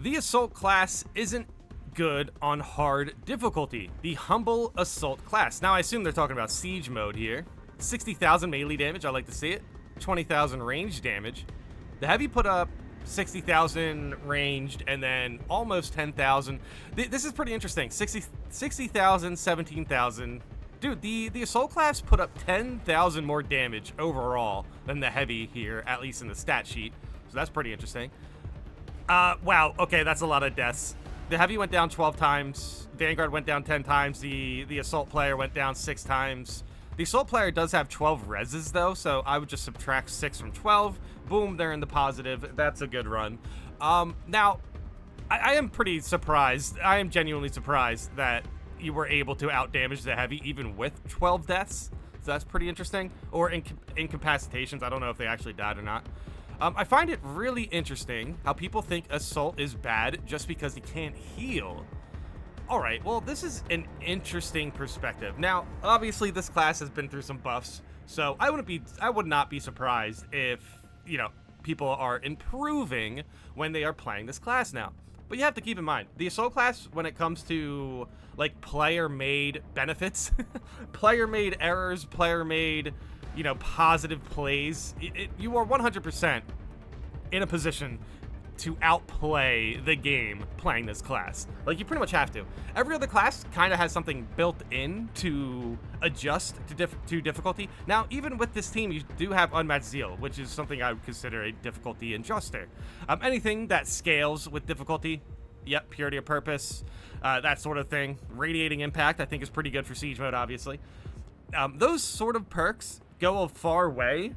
The Assault class isn't good on hard difficulty. The Humble Assault class. Now, I assume they're talking about Siege mode here. 60,000 melee damage, I like to see it. 20,000 range damage. The Heavy put up 60,000 ranged and then almost 10,000. This is pretty interesting. 60,000, 17,000. Dude, the Assault class put up 10,000 more damage overall than the Heavy here, at least in the stat sheet. So that's pretty interesting. Wow, okay, that's a lot of deaths. The Heavy went down 12 times. Vanguard went down 10 times. The Assault player went down 6 times. The Assault player does have 12 reses, though, so I would just subtract 6 from 12. Boom, they're in the positive. That's a good run. Now, I am pretty surprised. I am genuinely surprised that you were able to outdamage the Heavy even with 12 deaths. So that's pretty interesting. Or incapacitations. I don't know if they actually died or not. I find it really interesting how people think Assault is bad just because he can't heal. Alright, well, this is an interesting perspective. Now, obviously, this class has been through some buffs, so I would not be surprised if, people are improving when they are playing this class now. But you have to keep in mind, the Assault class, when it comes to, player-made benefits, player-made errors, player-made, positive plays, you are 100% in a position to outplay the game playing this class. You pretty much have to. Every other class kind of has something built in to adjust to difficulty. Now, even with this team, you do have Unmatched Zeal, which is something I would consider a difficulty adjuster. Anything that scales with difficulty, yep, Purity of Purpose, that sort of thing. Radiating Impact, I think, is pretty good for Siege mode, obviously. Those sort of perks go a far way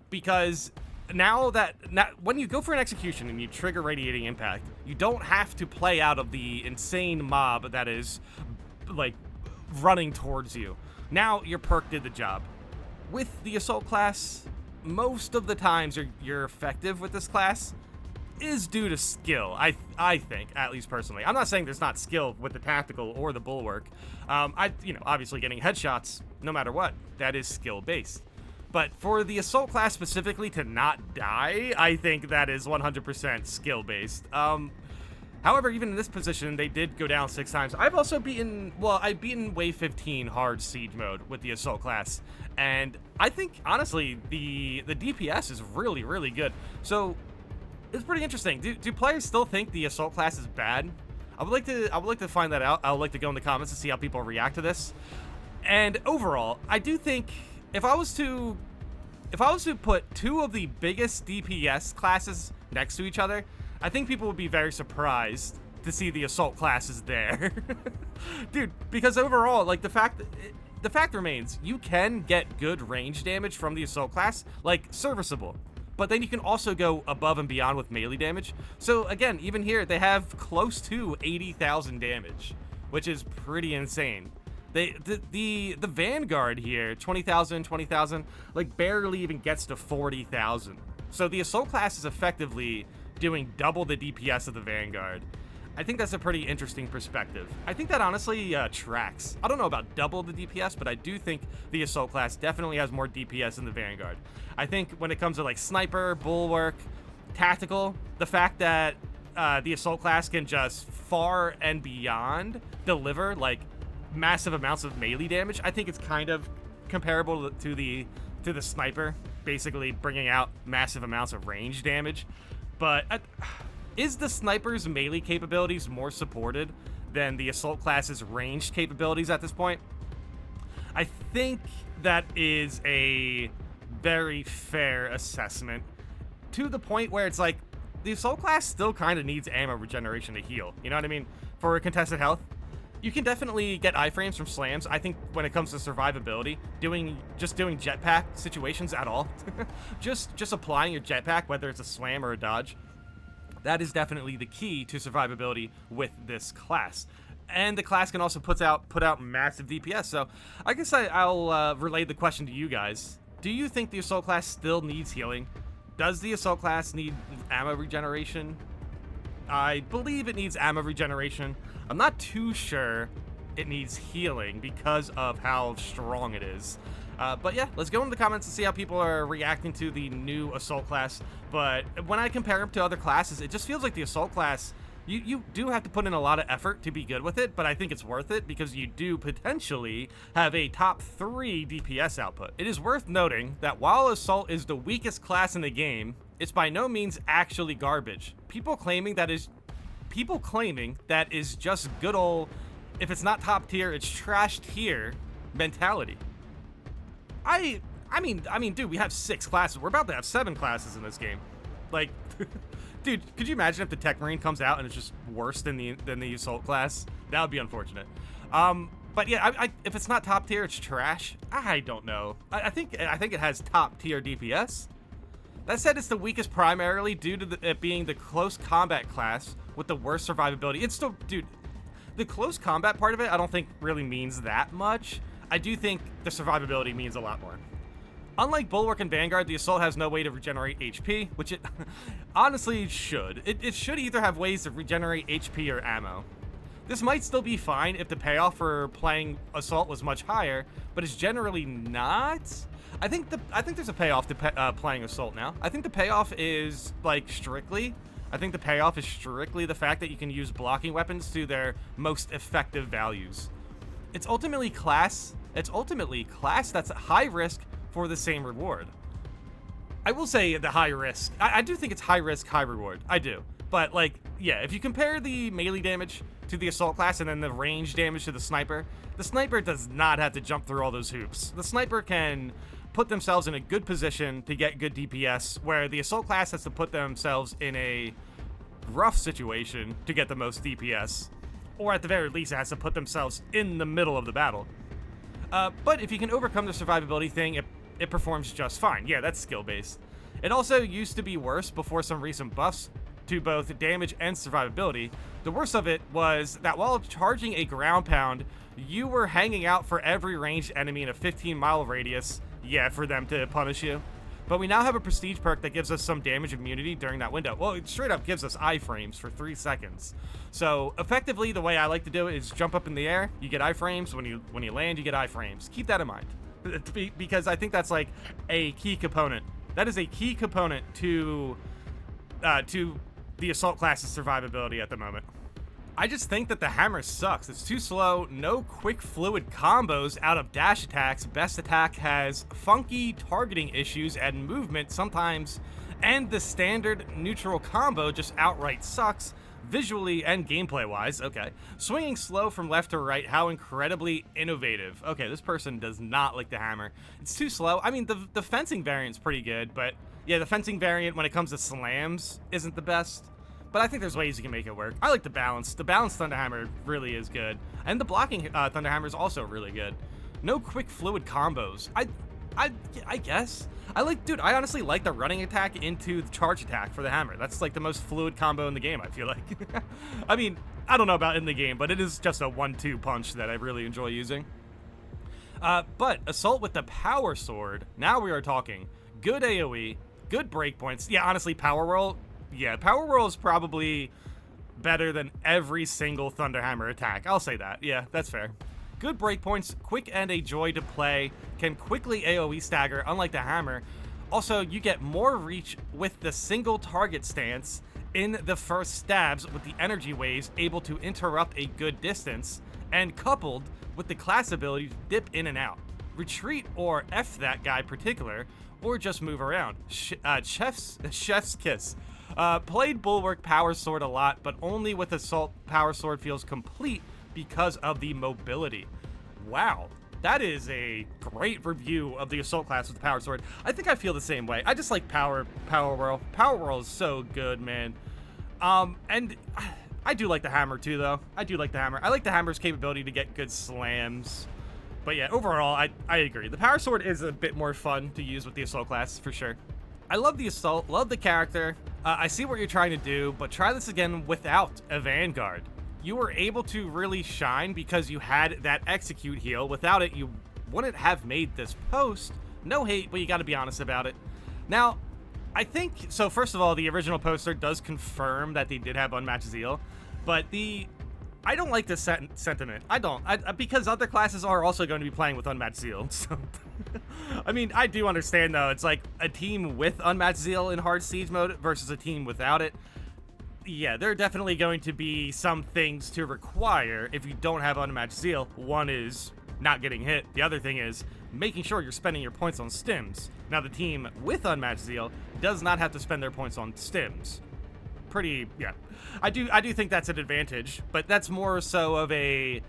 because now when you go for an execution and you trigger Radiating Impact, you don't have to play out of the insane mob that is running towards you. Now your perk did the job. With the Assault class, most of the times you're effective with this class is due to skill. I think, at least personally. I'm not saying there's not skill with the tactical or the bulwark. Obviously getting headshots, no matter what, that is skill based. But for the Assault class specifically to not die, I think that is 100% skill based. However, even in this position, they did go down 6 times. I've also I've beaten Wave 15 hard Siege mode with the Assault class. And I think, honestly, the DPS is really, really good. So it's pretty interesting. Do players still think the Assault class is bad? I would like to find that out. I would like to go in the comments to see how people react to this. And overall, I do think if I was to put 2 of the biggest DPS classes next to each other, I think people would be very surprised to see the Assault classes there. Dude, because overall, the fact remains, you can get good range damage from the Assault class, serviceable. But then you can also go above and beyond with melee damage. So again, even here, they have close to 80,000 damage, which is pretty insane. The Vanguard here, 20,000, barely even gets to 40,000. So the Assault class is effectively doing double the DPS of the Vanguard. I think that's a pretty interesting perspective. I think that honestly tracks. I don't know about double the DPS, but I do think the Assault class definitely has more DPS than the Vanguard. I think when it comes to Sniper, Bulwark, Tactical, the fact that the Assault class can just far and beyond deliver massive amounts of melee damage, I think it's kind of comparable to the Sniper, basically bringing out massive amounts of range damage. But is the Sniper's melee capabilities more supported than the Assault class's ranged capabilities at this point? I think that is a very fair assessment, to the point where it's the Assault class still kind of needs ammo regeneration to heal. You know what I mean? For contested health. You can definitely get iframes from slams. I think when it comes to survivability, just doing jetpack situations at all, just applying your jetpack, whether it's a slam or a dodge, that is definitely the key to survivability with this class. And the class can also put out massive DPS. So I guess I'll relay the question to you guys. Do you think the Assault class still needs healing? Does the Assault class need ammo regeneration? I believe it needs ammo regeneration. I'm not too sure it needs healing because of how strong it is. But yeah, let's go into the comments and see how people are reacting to the new Assault class. But when I compare them to other classes, it just feels like the Assault class You do have to put in a lot of effort to be good with it, but I think it's worth it because you do potentially have a top 3 DPS output. It is worth noting that while Assault is the weakest class in the game, it's by no means actually garbage. People claiming that is just good old, if it's not top tier, it's trash tier mentality. I mean, dude, we have 6 classes. We're about to have 7 classes in this game. Like, dude, could you imagine if the Tech Marine comes out and it's just worse than the Assault class? That would be unfortunate. But yeah, if it's not top tier, it's trash. I don't know. I think it has top tier DPS. That said, it's the weakest primarily due to it being the close combat class with the worst survivability. It's still, dude, the close combat part of it I don't think really means that much. I do think the survivability means a lot more. Unlike Bulwark and Vanguard, the Assault has no way to regenerate HP, which it honestly should. It should either have ways to regenerate HP or ammo. This might still be fine if the payoff for playing Assault was much higher, but it's generally not. I think there's a payoff to playing Assault now. I think the payoff is strictly the fact that you can use blocking weapons to their most effective values. It's ultimately class that's high risk for the same reward. I will say the high risk. I do think it's high risk, high reward. I do. But yeah, if you compare the melee damage to the Assault class and then the range damage to the Sniper does not have to jump through all those hoops. The Sniper can put themselves in a good position to get good DPS, where the Assault class has to put themselves in a rough situation to get the most DPS, or at the very least, it has to put themselves in the middle of the battle. But if you can overcome the survivability thing, it performs just fine. Yeah, that's skill-based. It also used to be worse before some recent buffs to both damage and survivability. The worst of it was that while charging a ground pound, you were hanging out for every ranged enemy in a 15-mile radius, for them to punish you. But we now have a prestige perk that gives us some damage immunity during that window. Well, it straight up gives us iframes for 3 seconds. So effectively, the way I like to do it is jump up in the air, you get iframes. When you land, you get iframes. Keep that in mind, because I think that's a key component. That is a key component to the Assault class's survivability at the moment. I just think that the hammer sucks. It's too slow, no quick fluid combos out of dash attacks. Best attack has funky targeting issues and movement sometimes, and the standard neutral combo just outright sucks, visually and gameplay wise. Okay, swinging slow from left to right, how incredibly innovative. Okay, this person does not like the hammer. It's too slow. I mean, the fencing variant's pretty good, but yeah, the fencing variant when it comes to slams isn't the best. But I think there's ways you can make it work. I like the balance. The balanced Thunderhammer really is good. And the blocking Thunderhammer is also really good. No quick fluid combos. I guess. I honestly like the running attack into the charge attack for the hammer. That's the most fluid combo in the game, I feel like. I mean, I don't know about in the game, but it is just a 1-2 punch that I really enjoy using. But Assault with the Power Sword, now we are talking. Good AoE, good breakpoints. Yeah, honestly, Power Whirl. Yeah, Power Whirl is probably better than every single Thunderhammer attack. I'll say that. Yeah, that's fair. Good breakpoints, quick and a joy to play, can quickly AoE stagger, unlike the hammer. Also, you get more reach with the single target stance in the first stabs with the energy waves able to interrupt a good distance, and coupled with the class ability to dip in and out. Retreat or F that guy particular, or just move around. Chef's kiss. Played Bulwark Power Sword a lot, but only with Assault Power Sword feels complete because of the mobility. Wow, that is a great review of the Assault class with the Power Sword. I think I feel the same way. I just like Power Whirl. Power Whirl is so good, man. And I do like the hammer too, though. I do like the hammer. I like the hammer's capability to get good slams. But yeah, overall, I agree. The Power Sword is a bit more fun to use with the Assault class, for sure. I love the Assault, love the character. I see what you're trying to do, but try this again without a Vanguard. You were able to really shine because you had that execute heal. Without it, you wouldn't have made this post. No hate, but you gotta be honest about it. Now, I think, so first of all, the original poster does confirm that they did have unmatched zeal, but I don't like this sentiment. I don't. Because other classes are also going to be playing with unmatched zeal. So, I mean, I do understand, though. It's like a team with unmatched zeal in hard siege mode versus a team without it. Yeah, there are definitely going to be some things to require if you don't have unmatched zeal. One is not getting hit. The other thing is making sure you're spending your points on stims. Now, the team with unmatched zeal does not have to spend their points on stims. Yeah. I do think that's an advantage, but that's more so of a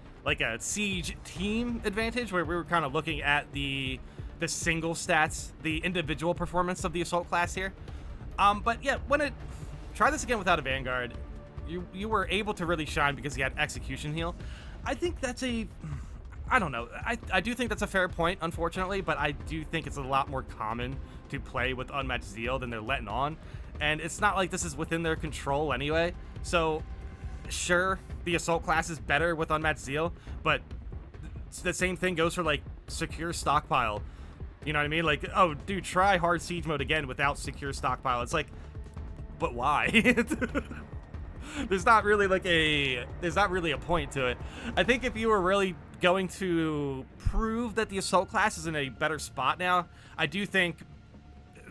siege team advantage, where we were kind of looking at the single stats, the individual performance of the assault class here. But yeah, try this again without a Vanguard, you were able to really shine because you had execution heal. I think that's I don't know. I do think that's a fair point, unfortunately, but I do think it's a lot more common to play with unmatched zeal than they're letting on. And it's not like this is within their control anyway. So, sure, the assault class is better with unmatched zeal, but the same thing goes for, like, secure stockpile. You know what I mean? Like, oh, dude, try hard siege mode again without secure stockpile. It's like, but why? There's not really a point to it. I think if you were really going to prove that the assault class is in a better spot now, I do think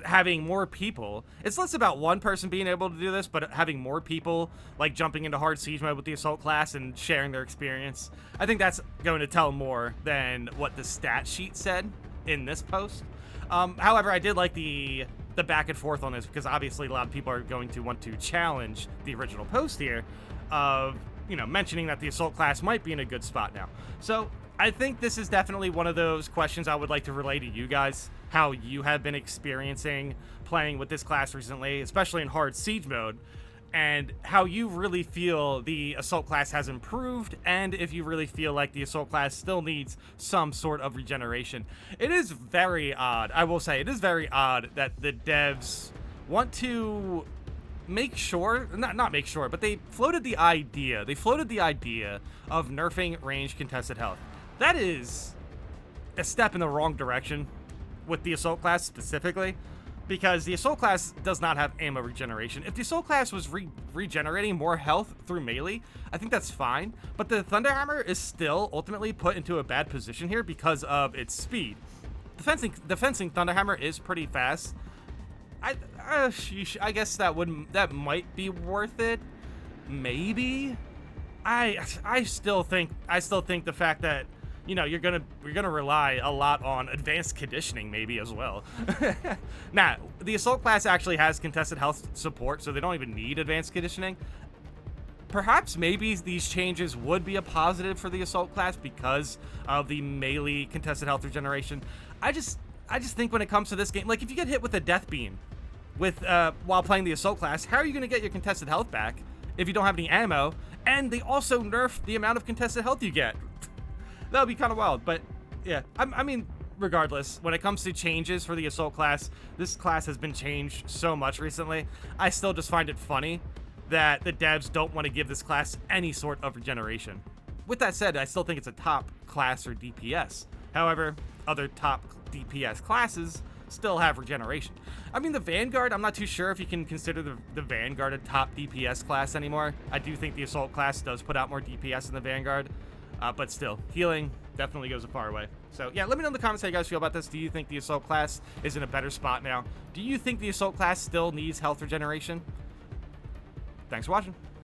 having more people, it's less about one person being able to do this, but having more people like jumping into hard siege mode with the assault class and sharing their experience, I think that's going to tell more than what the stat sheet said in this post. However, I did like the back and forth on this, because obviously a lot of people are going to want to challenge the original post here of, you know, mentioning that the assault class might be in a good spot now. So I think this is definitely one of those questions I would like to relay to you guys, how you have been experiencing playing with this class recently, especially in hard siege mode, and how you really feel the assault class has improved, and if you really feel like the assault class still needs some sort of regeneration. It is very odd, I will say, it is very odd that the devs want to make sure, not make sure, but they floated the idea of nerfing range contested health. That is a step in the wrong direction with the assault class specifically, because the assault class does not have ammo regeneration. If the assault class was regenerating more health through melee, I think that's fine, but the Thunderhammer is still ultimately put into a bad position here because of its speed. Defensing Thunderhammer is pretty fast. I guess that might be worth it, maybe. I still think the fact that, you know, you're gonna rely a lot on advanced conditioning maybe as well. Nah, the assault class actually has contested health support, so they don't even need advanced conditioning. Perhaps maybe these changes would be a positive for the assault class because of the melee contested health regeneration. I just think when it comes to this game, like if you get hit with a death beam while playing the assault class, how are you gonna get your contested health back if you don't have any ammo? And they also nerfed the amount of contested health you get. That would be kind of wild, but yeah. I mean, regardless, when it comes to changes for the assault class, this class has been changed so much recently. I still just find it funny that the devs don't want to give this class any sort of regeneration. With that said, I still think it's a top class for DPS. However, other top DPS classes still have regeneration. I mean, the Vanguard, I'm not too sure if you can consider the Vanguard a top DPS class anymore. I do think the assault class does put out more DPS than the Vanguard. But still, healing definitely goes a far way. So yeah, let me know in the comments how you guys feel about this. Do you think the assault class is in a better spot now? Do you think the assault class still needs health regeneration? Thanks for watching.